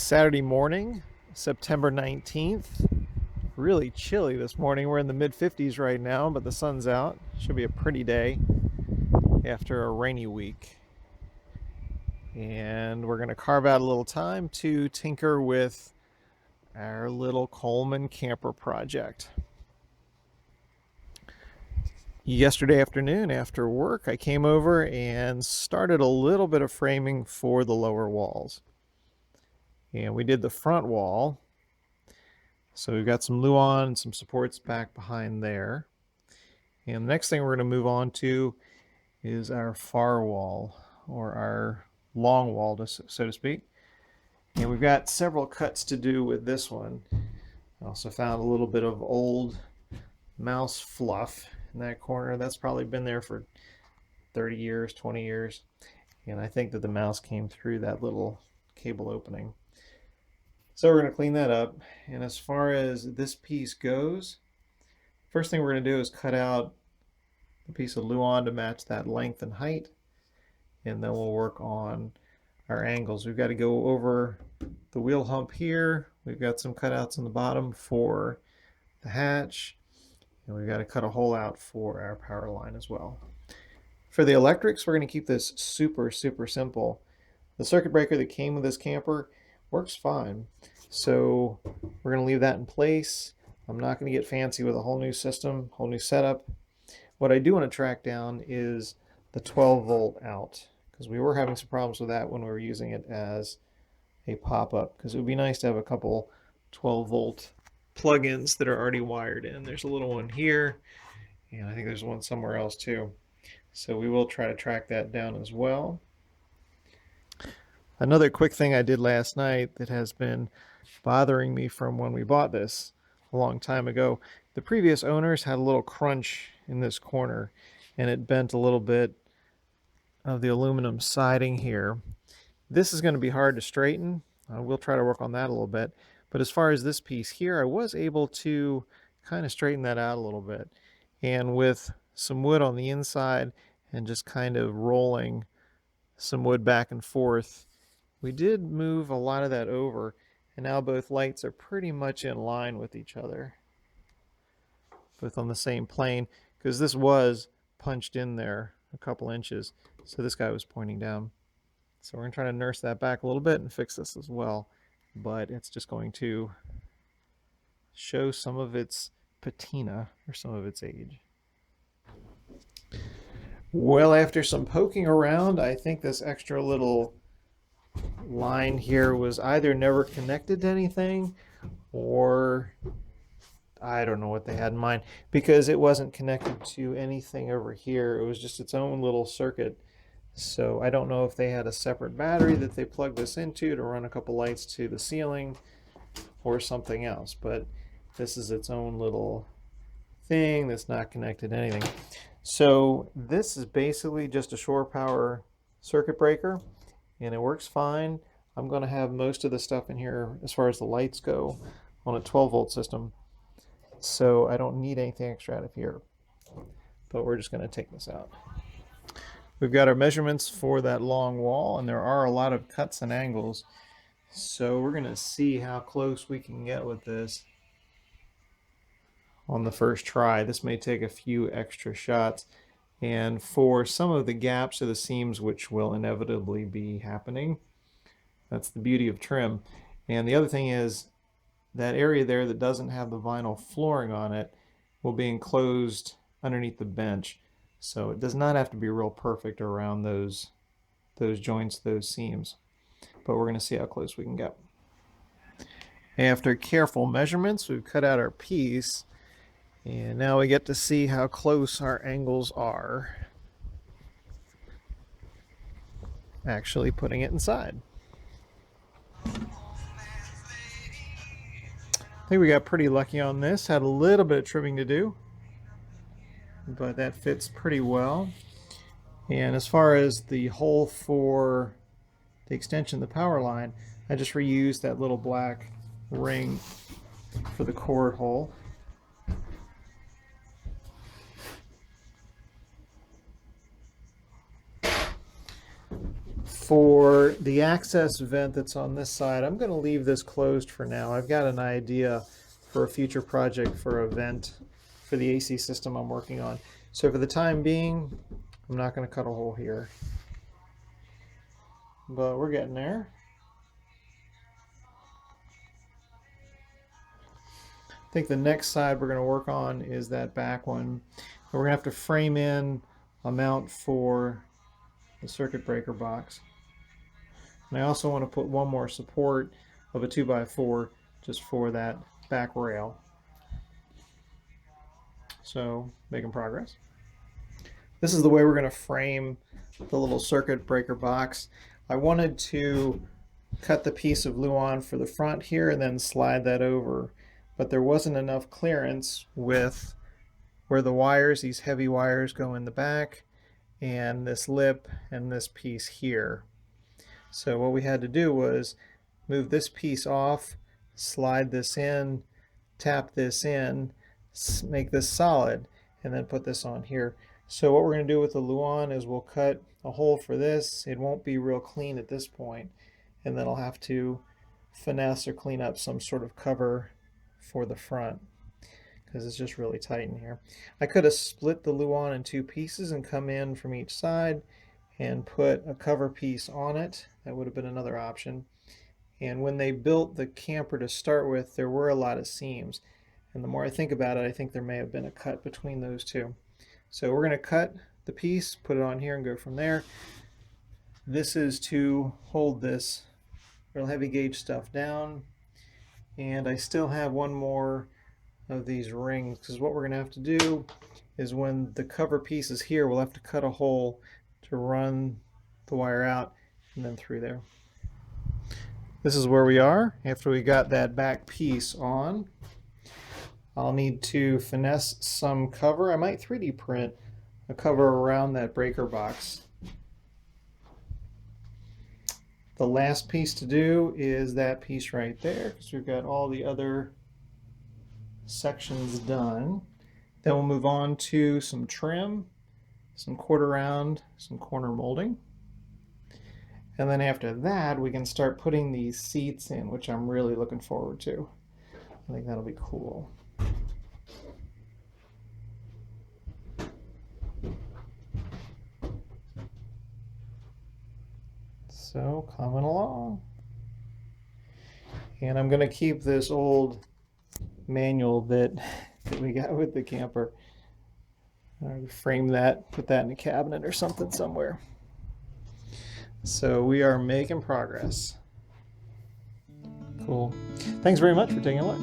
Saturday morning, September 19th. Really chilly this morning. We're in the mid 50s right now, but the sun's out. Should be a pretty day after a rainy week. And we're going to carve out a little time to tinker with our little Coleman camper project. Yesterday afternoon after work, I came over and started a little bit of framing for the lower walls. And we did the front wall. So we've got some luan and some supports back behind there. And the next thing we're going to move on to is our far wall, or our long wall, so to speak. And we've got several cuts to do with this one. I also found a little bit of old mouse fluff in that corner. That's probably been there for 30 years, 20 years. And I think that the mouse came through that little cable opening. So we're going to clean that up. And as far as this piece goes, first thing we're going to do is cut out a piece of luan to match that length and height. And then we'll work on our angles. We've got to go over the wheel hump here. We've got some cutouts on the bottom for the hatch. And we've got to cut a hole out for our power line as well. For the electrics, we're going to keep this super simple. The circuit breaker that came with this camper works fine. So we're going to leave that in place. I'm not going to get fancy with a whole new system, whole new setup. What I do want to track down is the 12 volt out, because we were having some problems with that when we were using it as a pop-up, because it would be nice to have a couple 12 volt plugins that are already wired in. There's a little one here, and I think there's one somewhere else too. So we will try to track that down as well. Another quick thing I did last night that has been bothering me from when we bought this a long time ago. The previous owners had a little crunch in this corner, and it bent a little bit of the aluminum siding here. This is going to be hard to straighten. We'll try to work on that a little bit. But as far as this piece here, I was able to kind of straighten that out a little bit. And with some wood on the inside and just kind of rolling some wood back and forth, we did move a lot of that over, and now both lights are pretty much in line with each other, both on the same plane, because this was punched in there a couple inches, so this guy was pointing down. So we're going to try to nurse that back a little bit and fix this as well, but it's just going to show some of its patina, or some of its age. Well, after some poking around, I think this extra little line here was either never connected to anything, or I don't know what they had in mind, because it wasn't connected to anything over here. It was just its own little circuit. So I don't know if they had a separate battery that they plugged this into to run a couple lights to the ceiling or something else, but this is its own little thing that's not connected to anything. So this is basically just a shore power circuit breaker, and it works fine. I'm going to have most of the stuff in here as far as the lights go on a 12 volt system, so I don't need anything extra out of here, but we're just going to take this out. We've got our measurements for that long wall, and there are a lot of cuts and angles, so we're going to see how close we can get with this on the first try. This may take a few extra shots, and for some of the gaps or the seams which will inevitably be happening, that's the beauty of trim. And the other thing is that area there that doesn't have the vinyl flooring on it will be enclosed underneath the bench, so it does not have to be real perfect around those joints, those seams, but we're going to see how close we can get. After careful measurements, we've cut out our piece, and now we get to see how close our angles are actually putting it inside. I think we got pretty lucky on this. Had a little bit of trimming to do, but that fits pretty well. And as far as the hole for the extension of the power line, I just reused that little black ring for the cord hole. For the access vent that's on this side, I'm going to leave this closed for now. I've got an idea for a future project for a vent for the AC system I'm working on. So for the time being, I'm not going to cut a hole here. But we're getting there. I think the next side we're going to work on is that back one. We're going to have to frame in a mount for the circuit breaker box. And I also want to put one more support of a 2x4 just for that back rail. So, making progress. This is the way we're going to frame the little circuit breaker box. I wanted to cut the piece of Luan for the front here and then slide that over, but there wasn't enough clearance with where the wires, these heavy wires, go in the back, and this lip and this piece here. So what we had to do was move this piece off, slide this in, tap this in, make this solid, and then put this on here. So what we're going to do with the Luan is we'll cut a hole for this. It won't be real clean at this point, and then I'll have to finesse or clean up some sort of cover for the front because it's just really tight in here. I could have split the Luan in two pieces and come in from each side and put a cover piece on it. That would have been another option. And when they built the camper to start with, there were a lot of seams. And the more I think about it, I think there may have been a cut between those two. So we're going to cut the piece, put it on here, and go from there. This is to hold this real heavy gauge stuff down. And I still have one more of these rings, because what we're going to have to do is when the cover piece is here, we'll have to cut a hole to run the wire out and then through there. This is where we are after we got that back piece on. I'll need to finesse some cover. I might 3D print a cover around that breaker box. The last piece to do is that piece right there, because we've got all the other sections done. Then we'll move on to some trim, some quarter round, some corner molding. And then after that, we can start putting these seats in, which I'm really looking forward to. I think that'll be cool. So, coming along. And I'm going to keep this old manual that we got with the camper. Frame that, put that in a cabinet or something somewhere. So we are making progress. Cool. Thanks very much for taking a look.